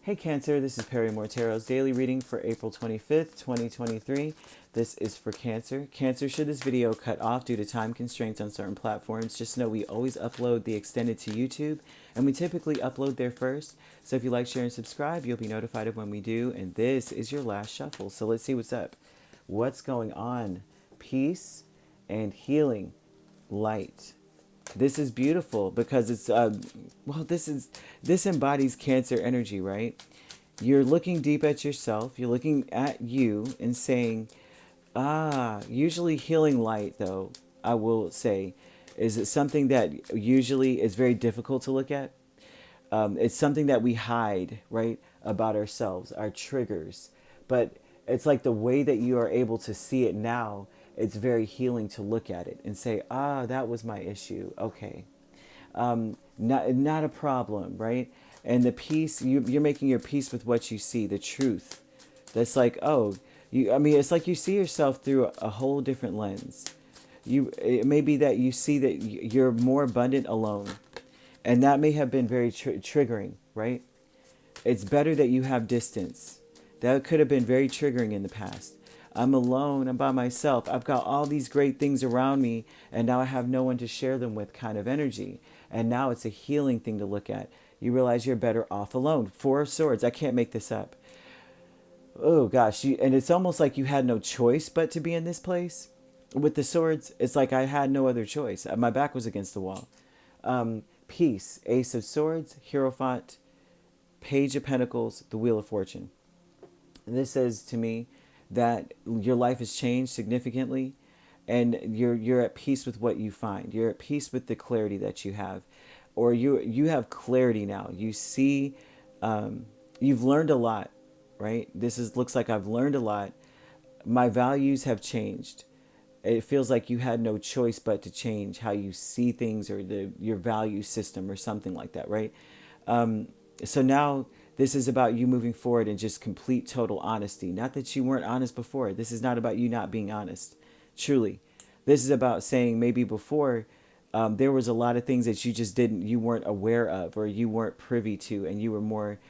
Hey Cancer, this is Perrymore Tarot's daily reading for April 25th, 2023. This is for Cancer. Cancer, should this video cut off due to time constraints on certain platforms, just know we always upload the extended to YouTube, and we typically upload there first. So if you like, share, and subscribe, you'll be notified of when we do, and this is your last shuffle. So let's see what's up. What's going on? Peace and healing. Light. This is beautiful because it's this embodies Cancer energy, right? You're looking deep at yourself, you're looking at you and saying, usually healing light, though, I will say, is it something that usually is very difficult to look at. It's something that we hide, right, about ourselves, our triggers. But it's like the way that you are able to see it now, it's very healing to look at it and say, that was my issue. Okay. Not a problem, right? And the peace, you're making your peace with what you see, the truth. That's like, it's like you see yourself through a whole different lens. It may be that you see that you're more abundant alone. And that may have been very triggering, right? It's better that you have distance. That could have been very triggering in the past. I'm alone, I'm by myself, I've got all these great things around me, and now I have no one to share them with kind of energy. And now it's a healing thing to look at. You realize you're better off alone. Four of Swords, I can't make this up. Oh gosh, and it's almost like you had no choice but to be in this place. With the Swords, it's like I had no other choice. My back was against the wall. Peace, Ace of Swords, Hierophant, Page of Pentacles, the Wheel of Fortune. And this says to me that your life has changed significantly, and you're at peace with what you find. You're at peace with the clarity that you have, or you have clarity now. You see, you've learned a lot, right? Looks like I've learned a lot. My values have changed. It feels like you had no choice but to change how you see things, or your value system or something like that, right? So now this is about you moving forward in just complete, total honesty. Not that you weren't honest before. This is not about you not being honest. Truly. This is about saying maybe before there was a lot of things that you weren't aware of, or you weren't privy to, and you were more,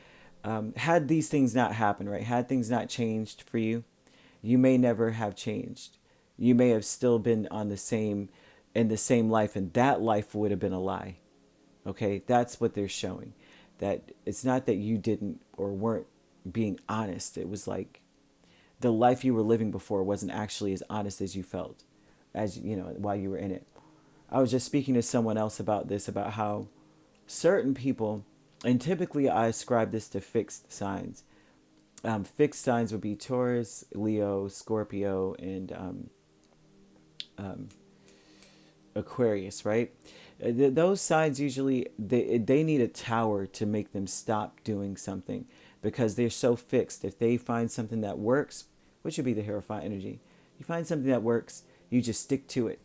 had these things not happened, right? Had things not changed for you, you may never have changed. You may have still been in the same life, and that life would have been a lie. Okay, that's what they're showing. That it's not that you didn't or weren't being honest. It was like the life you were living before wasn't actually as honest as you felt, while you were in it. I was just speaking to someone else about this, about how certain people, and typically I ascribe this to fixed signs. Fixed signs would be Taurus, Leo, Scorpio, and Aquarius, right? Those signs usually, they need a tower to make them stop doing something, because they're so fixed. If they find something that works, which would be the Hierophant energy, you find something that works, you just stick to it.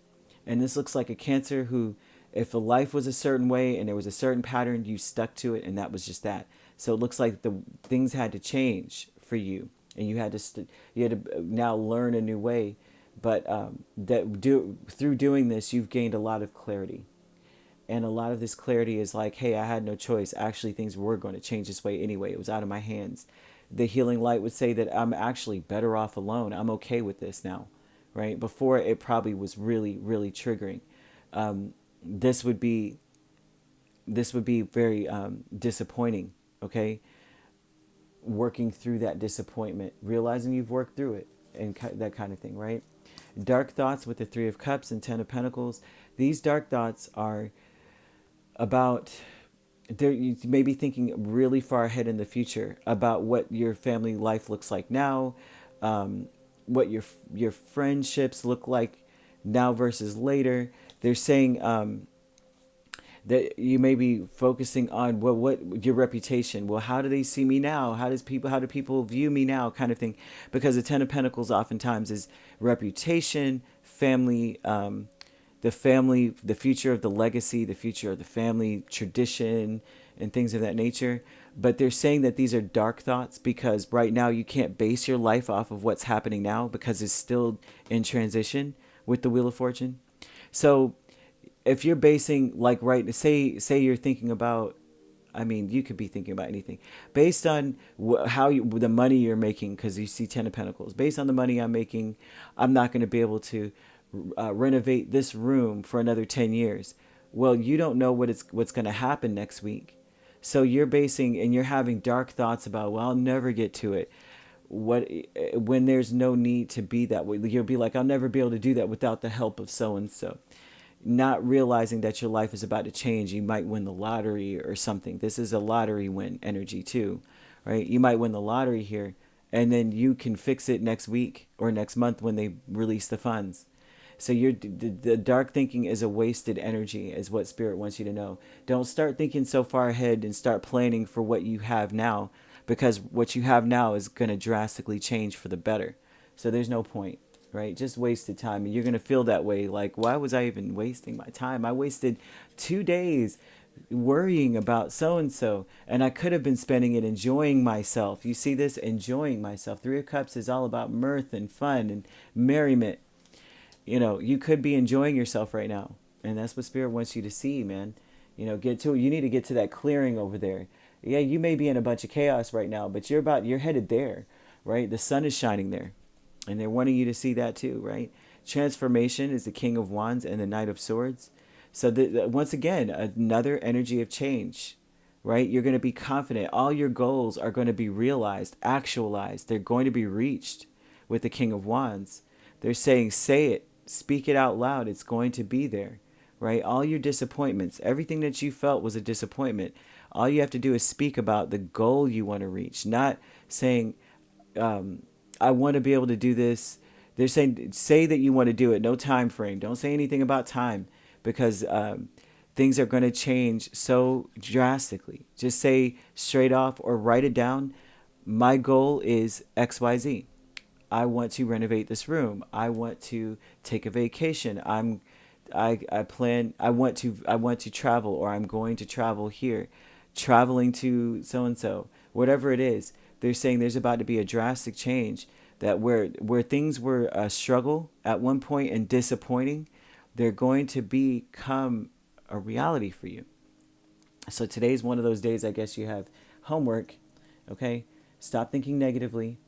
And this looks like a Cancer who, if a life was a certain way and there was a certain pattern, you stuck to it, and that was just that. So it looks like the things had to change for you, and you had to now learn a new way. But through doing this, you've gained a lot of clarity. And a lot of this clarity is like, hey, I had no choice. Actually, things were going to change this way anyway. It was out of my hands. The healing light would say that I'm actually better off alone. I'm okay with this now, right? Before, it probably was really, really triggering. This would be very disappointing, okay? Working through that disappointment, realizing you've worked through it, and that kind of thing, right? Dark thoughts with the Three of Cups and Ten of Pentacles. These dark thoughts are about, you may be thinking really far ahead in the future about what your family life looks like now, what your friendships look like now versus later. They're saying that you may be focusing on what your reputation. Well, how do they see me now? How do people view me now? Kind of thing, because the Ten of Pentacles oftentimes is reputation, family, the future of the legacy, the future of the family tradition, and things of that nature. But they're saying that these are dark thoughts because right now you can't base your life off of what's happening now, because it's still in transition with the Wheel of Fortune. So if you're basing, like, right, say you're thinking about I mean, you could be thinking about anything based on the money you're making, because you see 10 of Pentacles. Based on the money I'm making, I'm not going to be able to renovate this room for another 10 years. Well, you don't know what's going to happen next week. So you're basing and you're having dark thoughts about, well, I'll never get to it. What when there's no need to be that way? You'll be like, I'll never be able to do that without the help of so and so, not realizing that your life is about to change. You might win the lottery or something. This is a lottery win energy too, right? You might win the lottery here, and then you can fix it next week or next month when they release the funds. So the dark thinking is a wasted energy, is what Spirit wants you to know. Don't start thinking so far ahead and start planning for what you have now, because what you have now is going to drastically change for the better. So there's no point, right? Just wasted time. And you're going to feel that way. Like, why was I even wasting my time? I wasted 2 days worrying about so-and-so, and I could have been spending it enjoying myself. You see this? Enjoying myself. Three of Cups is all about mirth and fun and merriment. You know, you could be enjoying yourself right now. And that's what Spirit wants you to see, man. You know, you need to get to that clearing over there. Yeah, you may be in a bunch of chaos right now, but you're headed there, right? The sun is shining there. And they're wanting you to see that too, right? Transformation is the King of Wands and the Knight of Swords. So once again, another energy of change, right? You're going to be confident. All your goals are going to be realized, actualized. They're going to be reached with the King of Wands. They're saying, say it, speak it out loud. It's going to be there, right? All your disappointments, everything that you felt was a disappointment. All you have to do is speak about the goal you want to reach, not saying, I want to be able to do this. They're saying, say that you want to do it. No time frame. Don't say anything about time, because things are going to change so drastically. Just say straight off or write it down. My goal is XYZ. I want to renovate this room. I want to take a vacation. I plan. I want to travel, or I'm going to travel here, traveling to so and so. Whatever it is, they're saying there's about to be a drastic change, that where things were a struggle at one point and disappointing, they're going to become a reality for you. So today's one of those days, I guess you have homework. Okay, stop thinking negatively.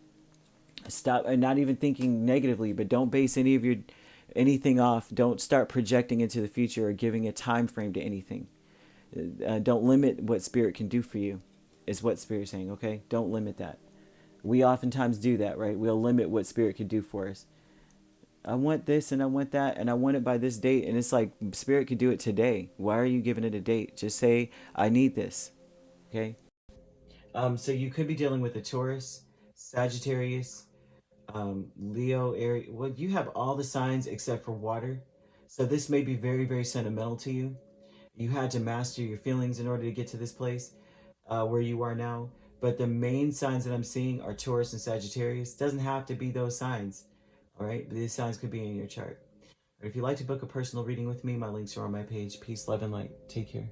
Stop, and not even thinking negatively, but don't base anything off. Don't start projecting into the future or giving a time frame to anything. Don't limit what Spirit can do for you, is what Spirit's saying. Okay, don't limit that. We oftentimes do that, right? We'll limit what Spirit can do for us. I want this and I want that and I want it by this date, and it's like Spirit could do it today. Why are you giving it a date? Just say, I need this. Okay. So you could be dealing with a Taurus, Sagittarius, Leo, Aries. Well, you have all the signs except for water. So this may be very, very sentimental to you. You had to master your feelings in order to get to this place where you are now. But the main signs that I'm seeing are Taurus and Sagittarius. Doesn't have to be those signs. All right. But these signs could be in your chart. If you'd like to book a personal reading with me, my links are on my page. Peace, love, and light. Take care.